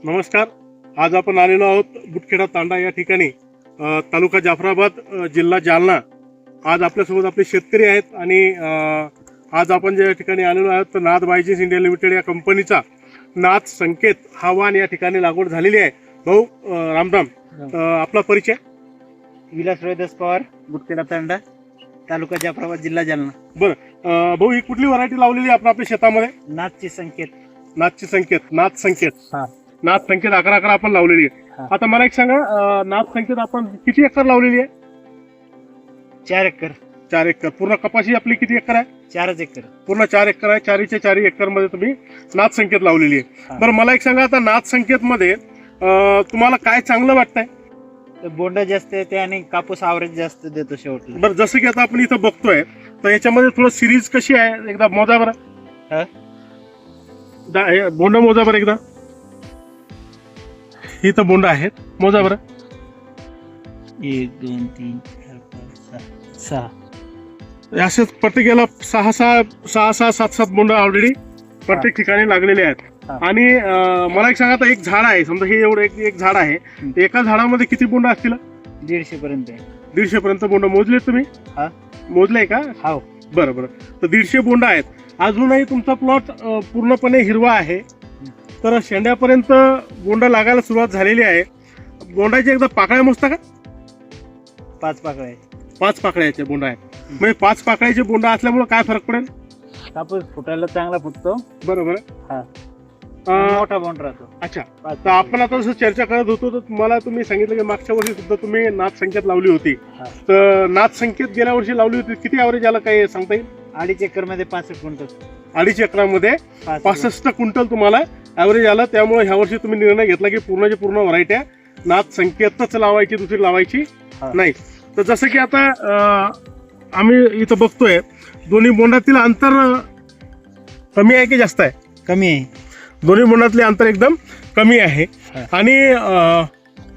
नमस्कार. आज आपण आलेलो आहोत बुटखेडा तांडा या ठिकाणी, तालुका जाफराबाद, जिल्हा जालना. आज आपल्यासोबत आपले शेतकरी आहेत आणि आज आपण ज्या ठिकाणी आलेलो आहोत तर नाथ बायजेस इंडिया लिमिटेड या कंपनीचा नाथ संकेत हा वाण या ठिकाणी लागवड झालेली आहे. भाऊ रामराम, आपला परिचय? विलास रोहिदास पवार, बुटखेडा तांडा, तालुका जाफराबाद, जिल्हा जालना. बरं भाऊ, ही कुठली व्हरायटी लावलेली आहे आपण आपल्या शेतामध्ये? नाथची संकेत. नाथ संकेत हा. नाथ संकेत 11 आपण लावलेली आहे. हा. आता मला एक सांगा, नाथ संकेत आपण किती एकर लावलेली आहे? 4 एकर. 4 एकर. पूर्ण कपाशी आपली किती एकर आहे? 4 एकर. पूर्ण 4 एकर आहे. 4 एकर मध्ये तुम्ही नाथ संकेत लावलेली आहे. हा. बरं मला एक सांगा, आता नाथ संकेत मध्ये तुम्हाला काय चांगलं वाटतंय? तर बोंड जास्त येते आणि कापूस आवरेज जास्त देतो शेवटला. बरं, जसं की आता आपण इथं बघतोय तर याच्यामध्ये थोडं सिरीज कशी आहे, एकदा मोजा बरं. हा? बोंड मोजा बरं एकदा. इथं बोंड आहेत, मोजा बरं. 1 2 3 4 5 6. असेच प्रत्येकाला 6 7 बोंड ऑलरेडी प्रत्येक ठिकाणी लागलेले आहेत. हा. आणि मला एक सांगा, आता एक झाड आहे, समजा हे एवढं एक झाड आहे, एका झाडामध्ये किती बोंड असतील? 150 पर्यंत आहे. 150 पर्यंत बोंड मोजले तुम्ही? हा. मोजले का? हो. बरं. तर 150 बोंड आहेत. अजूनही तुमचा प्लॉट पूर्णपणे हिरवा आहे, तर शेंड्यापर्यंत बोंड लागायला सुरुवात झालेली आहे. बोंडाची एकदा पाकळ्या मोजता का? 5 पाकळ्या आहे. 5 पाकळ्याचे बोंड आहेत. म्हणजे 5 पाकळ्याचे बोंड असल्यामुळे काय फरक पडेल? कापूस फुटायला चांगला फुटतो. बरोबर. हा. मोठा बोंड राहतो. अच्छा, तर आपण आता जसं चर्चा करत होतो तर मला तुम्ही सांगितलं की मागच्या वर्षी सुद्धा तुम्ही नाथ संकेत लावली होती. हा. तर नाथ संकेत गेल्या वर्षी लावली होती, किती ॲव्हरेज आला काही सांगता येईल? 2.5 एकर मध्ये 65 क्विंटल. 2.5 एकरामध्ये 65 क्विंटल तुम्हाला ॲव्हरेज आलं. त्यामुळे ह्या वर्षी तुम्ही निर्णय घेतला की पूर्णच्या पूर्ण व्हरायट्या नाथ संकेतच लावायची, दुसरी लावायची नाही. तर जसं की आता आम्ही इथं बघतोय दोन्ही बोंडातील अंतर कमी आहे की जास्त आहे? कमी आहे. दोन्ही बोंडातले अंतर एकदम कमी आहे. आणि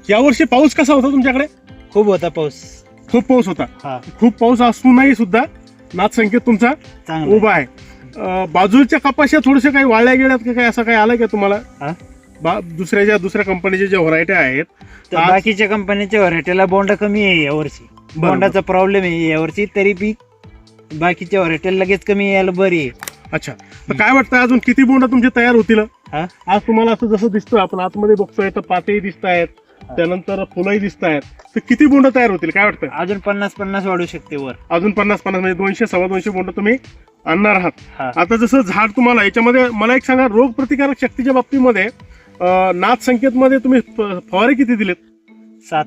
यावर्षी पाऊस कसा होता तुमच्याकडे? खूप होता पाऊस. खूप पाऊस होता. हा. खूप पाऊस असूनही सुद्धा नाथ संकेत तुमचा चांगला उभा आहे. बाजूच्या कपाश्या थोड्याशा काही वाळल्या गेल्यात का, काही असं काही आलं का तुम्हाला? हा? दुसऱ्या कंपनीच्या ज्या व्हरायट्या आहेत तर बाकीच्या कंपनीच्या व्हरायटीला बोंड कमी आहे यावर्षी. बोंडाचा प्रॉब्लेम आहे यावर्षी, तरी बी बाकीच्या व्हरायटीला लगेच कमी यायला बरी आहे. अच्छा, तर काय वाटतं अजून किती बोंड तुमचे तयार होतील? हा? आज तुम्हाला असं जसं दिसतोय, आपण आतमध्ये बघतोय तर पातही दिसत आहेत, त्यानंतर फुलंही दिसत आहेत, तर किती बोंड तयार होतील काय वाटतं? अजून 50 वाढू शकते वर. अजून 50 म्हणजे 200 250 बोंड तुम्ही आणणार आहात. हा. आता जसं झाड तुम्हाला याच्यामध्ये, मला एक सांगा, रोग प्रतिकारक शक्तीच्या बाबतीमध्ये नाथ संकेत मध्ये तुम्ही फवारे किती दिलेत? 7.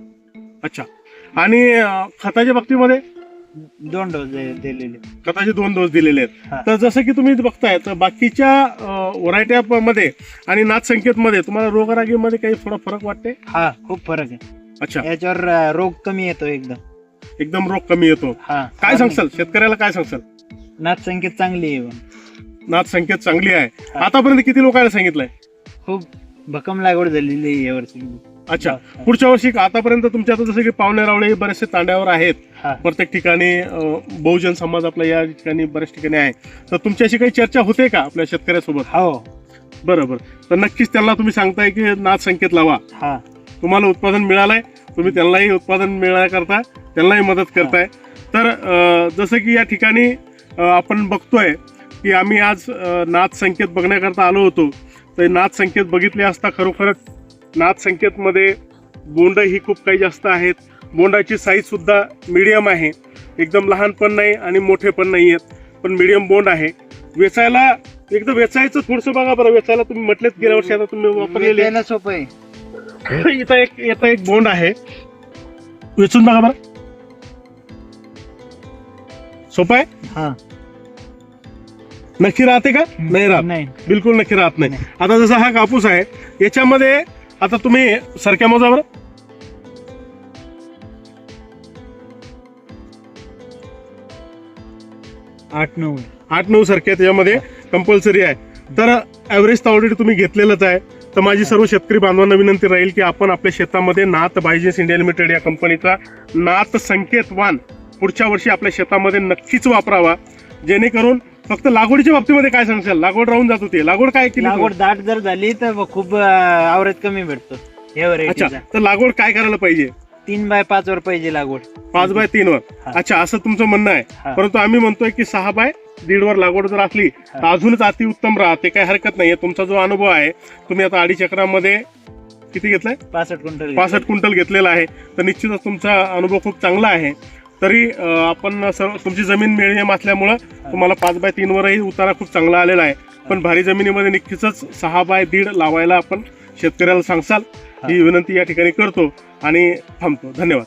अच्छा, आणि खताच्या बाबतीमध्ये 2 डोस दिलेले. खताचे 2 डोस दिलेले आहेत. हा. तर जसं की तुम्ही बघताय तर बाकीच्या व्हरायट्या मध्ये आणि नाथ संकेत मध्ये तुम्हाला रोगरागीमध्ये काही थोडा फरक वाटते? हा, खूप फरक आहे. अच्छा, याच्यावर रोग कमी येतो एकदम रोग कमी येतो. हा. काय सांगसाल शेतकऱ्याला, काय सांगसाल? नाथ संकेत चांगली आहे. नाथ संकेत चांगली आहे. आतापर्यंत किती लोकांना सांगितलंय? खूप भक्कम लागवड झालेली आहे यावर्षी. अच्छा, पुढच्या वर्षी आतापर्यंत तुमच्या आता जसं की पाहुणे रावळे बरेचसे तांड्यावर आहेत, हा. प्रत्येक ठिकाणी बहुजन समाज आपल्या या ठिकाणी बऱ्याच ठिकाणी आहे, तर तुमच्याशी काही चर्चा होते का आपल्या शेतकऱ्यासोबत? हो. बरोबर. तर नक्कीच त्यांना तुम्ही सांगताय की नाथ संकेत लावा. हा. तुम्हाला उत्पादन मिळालंय, तुम्ही त्यांनाही उत्पादन मिळण्याकरता त्यांनाही मदत करताय. तर जसं की या ठिकाणी आपण बघतोय की आम्ही आज नाथ संकेत बघण्याकरता आलो होतो, तर नाथ संकेत बघितले असता खरोखरच नाथ संकेतमध्ये बोंड ही खूप काही जास्त आहेत. बोंडाची साईज सुद्धा मीडियम आहे, एकदम लहान पण नाही आणि मोठे पण नाही आहेत, पण मीडियम बोंड आहे. वेचायला एकदा वेचायचं थोडंसं बघा बरं. वेचायला तुम्ही म्हटलेत गेल्या वर्षी, आता तुम्ही वापरलेले. वेचायला सोपं आहे. इथं एक बोंड आहे, वेचून बघा बरं. सोपं आहे? हा. नक्की राहते का? नाही राहत. नाही. बिलकुल नक्की राहत नाही. आता जसा हा कापूस आहे याच्यामध्ये, आता तुम्ही सरक्या मोजा बरं. 8-9 सरक्या त्याच्यामध्ये कंपल्सरी आहे. तर ॲव्हरेज तर ऑलरेडी तुम्ही घेतलेलंच आहे. तर माझी सर्व शेतकरी बांधवांना विनंती राहील की आपण आपल्या शेतामध्ये नाथ बायजेस इंडिया लिमिटेड या कंपनीचा नाथ संकेत वाण पुढच्या वर्षी आपल्या शेतामध्ये नक्कीच वापरावा, जेणेकरून फक्त लागवडीच्या बाबतीमध्ये काय सांगशाल? लागवड राहून जात होती, लागवड काय केली लागवड दाट जर झाली तर खूप आवरेज कमी भेटतो या अच्छा, व्हरायटीचा. तर लागवड काय करायला पाहिजे? 3x5 वर पाहिजे लागवड. 5x3 वर. हा. अच्छा, असं तुमचं म्हणणं आहे. हा. परंतु आम्ही म्हणतोय की 6x1.5 वर लागवड जर असली तर अजूनच अतिउत्तम राहते, काही हरकत नाहीये. तुमचा जो अनुभव आहे, तुम्ही आता 2.5 एकरामध्ये किती घेतलाय? 65 क्विंटल. 65 क्विंटल घेतलेला आहे. तर निश्चितच तुमचा अनुभव खूप चांगला आहे. तरी आपण सर्व तुमची जमीन मिडियम असल्यामुळं तुम्हाला 5x3 वरही उतारा खूप चांगला आलेला आहे. पण भारी जमिनीमध्ये नक्कीच 6x1.5 लावायला आपण शेतकऱ्याला सांगसाल ही विनंती या ठिकाणी करतो आणि थांबतो. धन्यवाद.